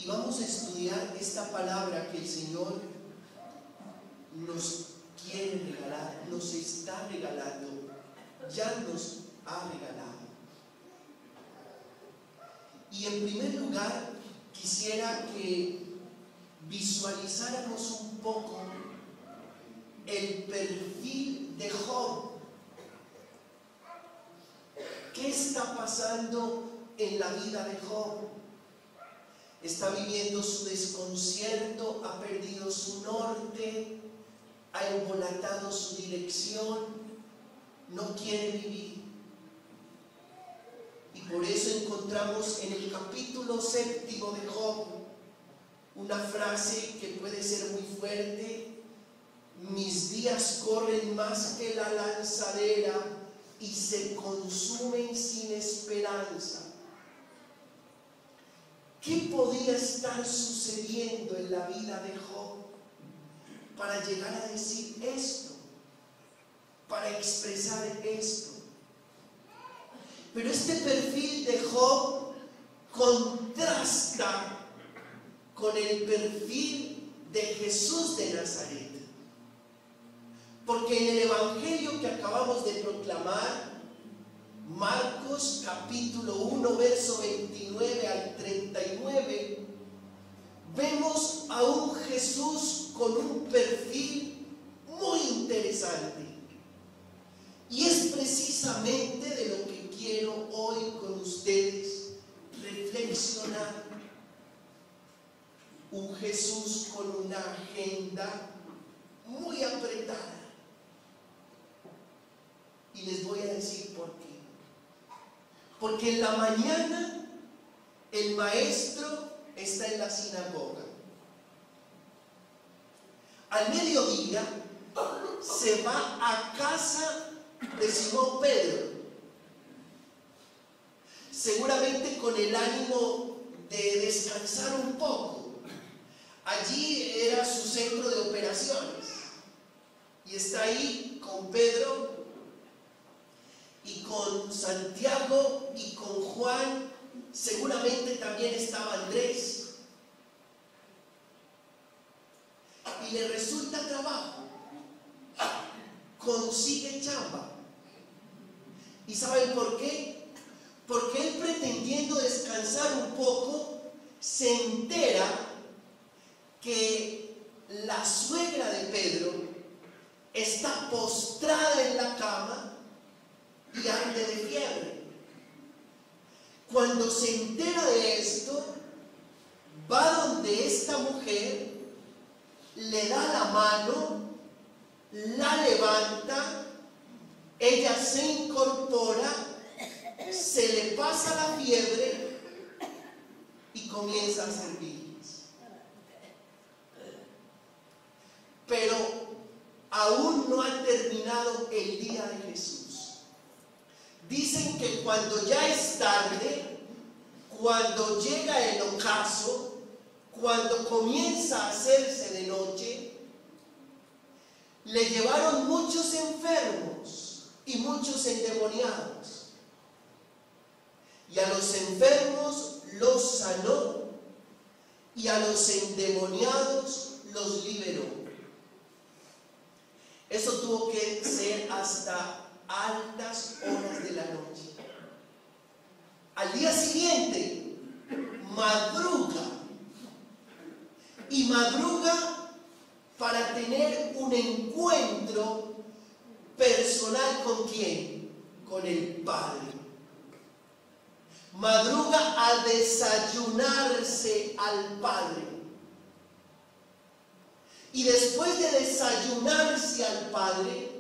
Y vamos a estudiar esta palabra que el Señor nos quiere regalar, nos está regalando, ya nos ha regalado. Y en primer lugar, quisiera que visualizáramos un poco el perfil de Job. ¿Qué está pasando en la vida de Job? Está viviendo su desconcierto, ha perdido su norte, ha embolatado su dirección, no quiere vivir. Y por eso encontramos en el capítulo 7 de Job una frase que puede ser muy fuerte: mis días corren más que la lanzadera y se consumen sin esperanza. ¿Qué podía estar sucediendo en la vida de Job para llegar a decir esto, para expresar esto? Pero este perfil de Job contrasta con el perfil de Jesús de Nazaret. Porque en el Evangelio que acabamos de proclamar, Marcos capítulo 1, verso 29 al 39, vemos a un Jesús con un perfil muy interesante. Y es precisamente de lo que quiero hoy con ustedes reflexionar. Un Jesús con una agenda muy apretada. Y les voy a decir por qué. Porque en la mañana el maestro está en la sinagoga. Al mediodía se va a casa de Simón Pedro, seguramente con el ánimo de descansar un poco. Allí era su centro de operaciones y está ahí con Pedro y con Santiago y con Juan. Seguramente también estaba Andrés. Y le resulta trabajo, consigue chamba. ¿Y saben por qué? Porque él, pretendiendo descansar un poco, se entera que la suegra de Pedro está postrada en la cama y arde de fiebre. Cuando se entera de esto, va donde esta mujer, le da la mano, la levanta, ella se incorpora, se le pasa la fiebre y comienza a servirles. Pero aún no ha terminado el día de Jesús. Dicen que cuando ya es tarde, cuando llega el ocaso, cuando comienza a hacerse de noche, le llevaron muchos enfermos y muchos endemoniados. Y a los enfermos los sanó y a los endemoniados los liberó. Eso tuvo que ser hasta altas horas de la noche. Al día siguiente, madruga. Y madruga para tener un encuentro personal ¿con quién? Con el Padre. Madruga a desayunarse al Padre. Y después de desayunarse al Padre,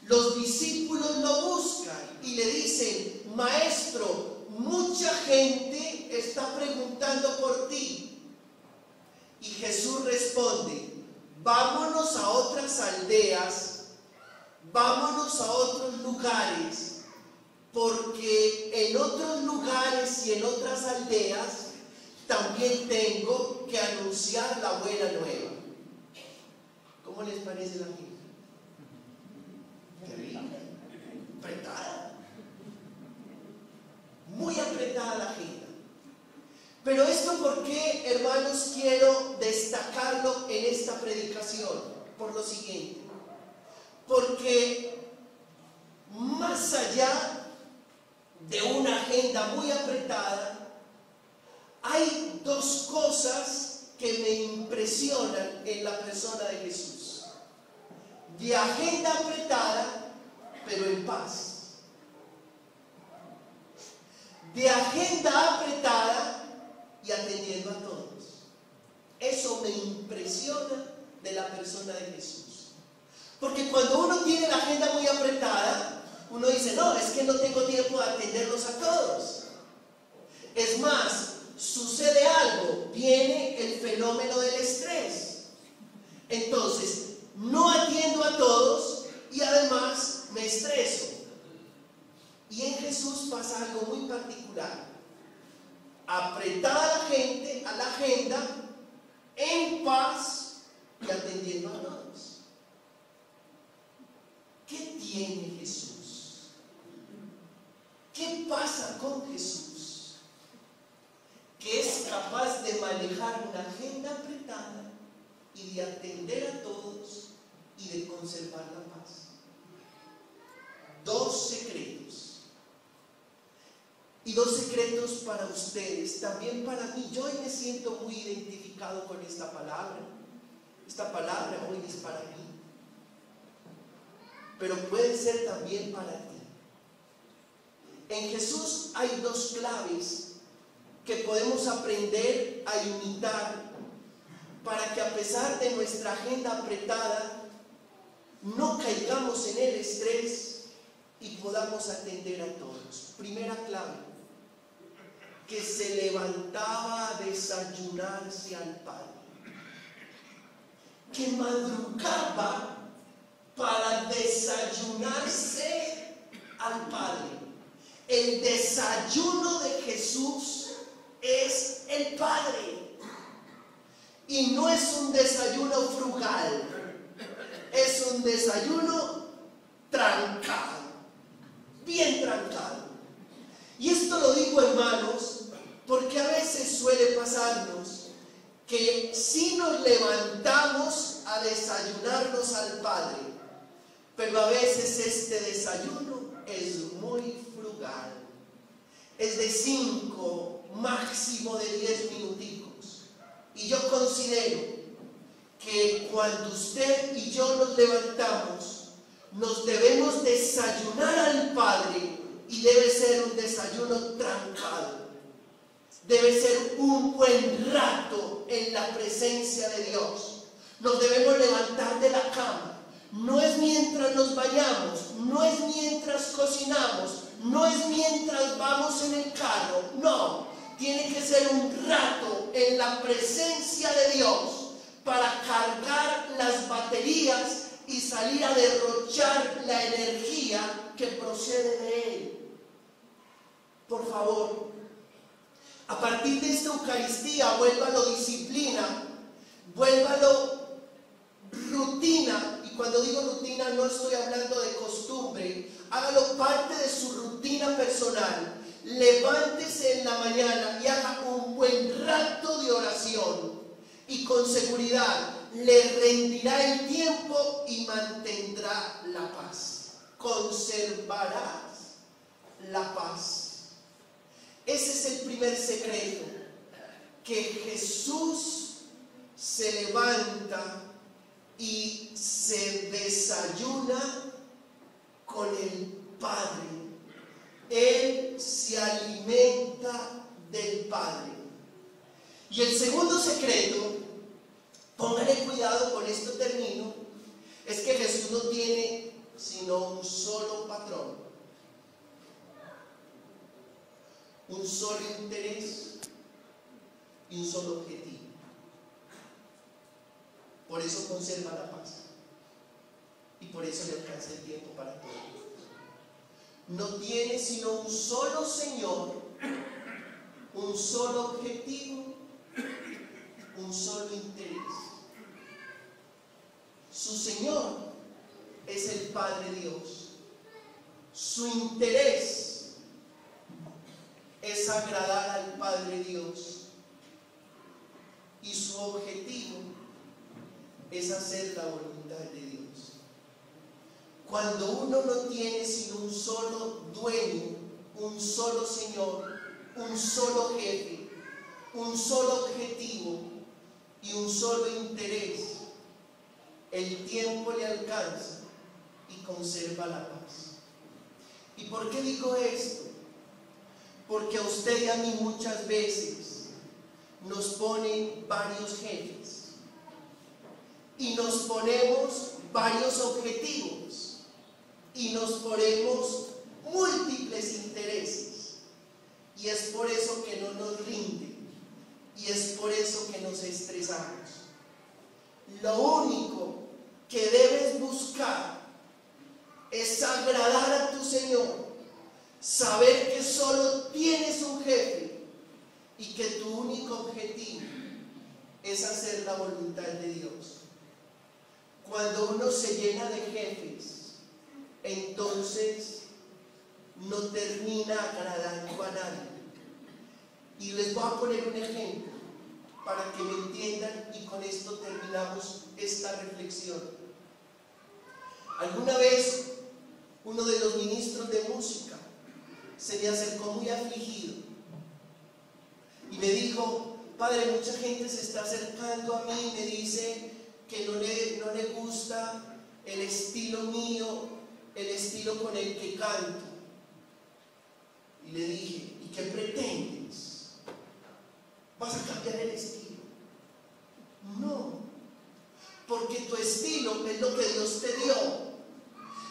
los discípulos lo buscan y le dicen: Maestro, mucha gente está preguntando por ti. Y Jesús responde: vámonos a otras aldeas, vámonos a otros lugares, porque en otros lugares y en otras aldeas también tengo que anunciar la buena nueva. ¿Cómo les parece la gente? Terrible, apretada, muy apretada la agenda. Pero esto por qué, hermanos, quiero destacarlo en esta predicación, por lo siguiente. Porque más allá de una agenda muy apretada, hay dos cosas que me impresionan en la persona de Jesús. De agenda apretada, pero en paz. De agenda apretada y atendiendo a todos. Eso me impresiona de la persona de Jesús. Porque cuando uno tiene la agenda muy apretada, uno dice, no, es que no tengo tiempo de atenderlos a todos. Es más, sucede algo, viene el fenómeno del estrés. Entonces, no atiendo a todos y además me estreso. Y en Jesús pasa algo muy particular. Apretada la gente a la agenda, en paz y atendiendo a todos. ¿Qué tiene Jesús? ¿Qué pasa con Jesús? Que es capaz de manejar una agenda apretada y de atender a todos y de conservar la paz. Dos secretos. Y dos secretos para ustedes, también para mí. Yo hoy me siento muy identificado con esta palabra. Esta palabra hoy es para mí. Pero puede ser también para ti. En Jesús hay dos claves que podemos aprender a imitar para que a pesar de nuestra agenda apretada, no caigamos en el estrés y podamos atender a todos. Primera clave, que se levantaba a desayunarse al Padre. Que madrugaba para desayunarse al Padre. El desayuno de Jesús es el Padre. Y no es un desayuno frugal, es un desayuno trancado, bien trancado. Y esto lo digo, hermanos, porque a veces suele pasarnos que si nos levantamos a desayunarnos al Padre, pero a veces este desayuno es muy frugal, es de 5, máximo de 10 minuticos. Y yo considero que cuando usted y yo nos levantamos, nos debemos desayunar al Padre y debe ser un desayuno trancado. Debe ser un buen rato en la presencia de Dios. Nos debemos levantar de la cama. No es mientras nos bañamos, no es mientras cocinamos, no es mientras vamos en el carro, no. Tiene que ser un rato en la presencia de Dios para cargar las baterías y salir a derrochar la energía que procede de Él. Por favor, a partir de esta Eucaristía, vuélvalo disciplina, vuélvalo rutina. Y cuando digo rutina no estoy hablando de costumbre, hágalo parte de su rutina personal. Levántese en la mañana y haga un buen rato de oración y con seguridad le rendirá el tiempo y mantendrá la paz. Conservarás la paz. Ese es el primer secreto, que Jesús se levanta y se desayuna con el Padre. Él se alimenta del Padre. Y el segundo secreto, póngale cuidado, con esto termino, es que Jesús no tiene sino un solo patrón, un solo interés y un solo objetivo. Por eso conserva la paz y por eso le alcanza el tiempo para todo. No tiene sino un solo Señor, un solo objetivo, un solo interés. Su Señor es el Padre Dios. Su interés es agradar al Padre Dios. su objetivo es hacer la voluntad de Dios. Cuando uno no tiene sino un solo dueño, un solo Señor, un solo jefe, un solo objetivo y un solo interés, el tiempo le alcanza y conserva la paz. ¿Y por qué digo esto? Porque a usted y a mí muchas veces nos ponen varios jefes y nos ponemos varios objetivos y nos ponemos múltiples intereses, y es por eso que no nos rinde y es por eso que nos estresamos. Lo único que debes buscar es agradar a tu Señor, saber que solo tienes un jefe y que tu único objetivo es hacer la voluntad de Dios. Cuando uno se llena de jefes, entonces no termina agradando a nadie. Y les voy a poner un ejemplo para que me entiendan, y con esto terminamos esta reflexión. Alguna vez uno de los ministros de música se me acercó muy afligido y me dijo: padre, mucha gente se está acercando a mí y me dice que no le gusta el estilo mío, el estilo con el que canto. Y le dije: ¿y qué pretendes? ¿Vas a cambiar el estilo? No, porque tu estilo es lo que Dios te dio.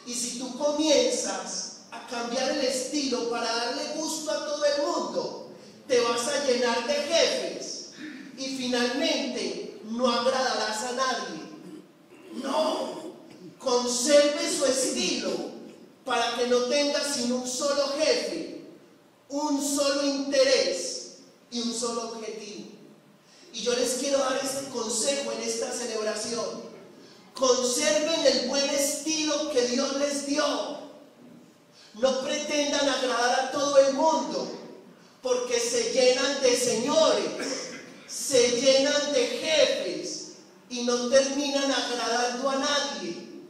Y si tú comienzas a cambiar el estilo para darle gusto a todo el mundo, te vas a llenar de jefes y finalmente no agradarás a nadie. No, conserve su estilo para que no tenga sino un solo jefe, un solo interés y un solo objetivo. Y yo les quiero dar este consejo en esta celebración: conserven el buen estilo que Dios les dio. No pretendan agradar a todo el mundo, porque se llenan de señores, se llenan de jefes y no terminan agradando a nadie.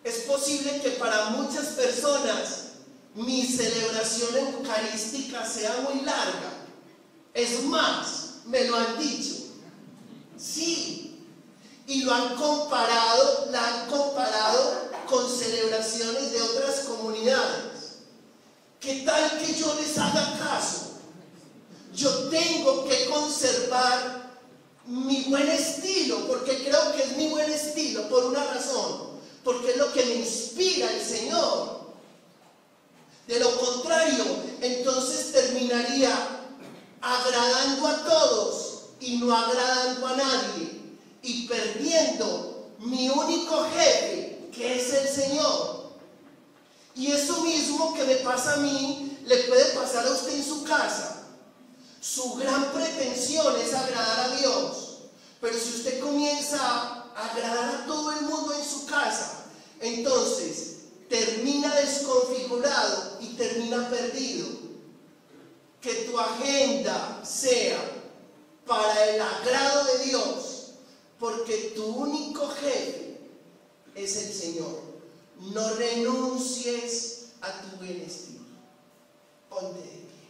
Es posible que para muchas personas mi celebración eucarística sea muy larga. Es más, me lo han dicho. Sí, y la han comparado con celebraciones de otras comunidades. ¿Qué tal que yo les haga caso? Yo tengo que conservar mi buen estilo, porque creo que es mi buen estilo por una razón, porque es lo que me inspira el Señor. De lo contrario, entonces terminaría agradando a todos y no agradando a nadie, y perdiendo mi único jefe, que es el Señor. Y eso mismo que me pasa a mí, le puede pasar a usted en su casa. Su gran pretensión es agradar a Dios, pero si usted comienza a agradar a todo el mundo en su casa, entonces termina desconfigurado y termina perdido. Que tu agenda sea para el agrado de Dios, porque tu único jefe es el Señor. No renuncies a tu buen estilo. Ponte de pie.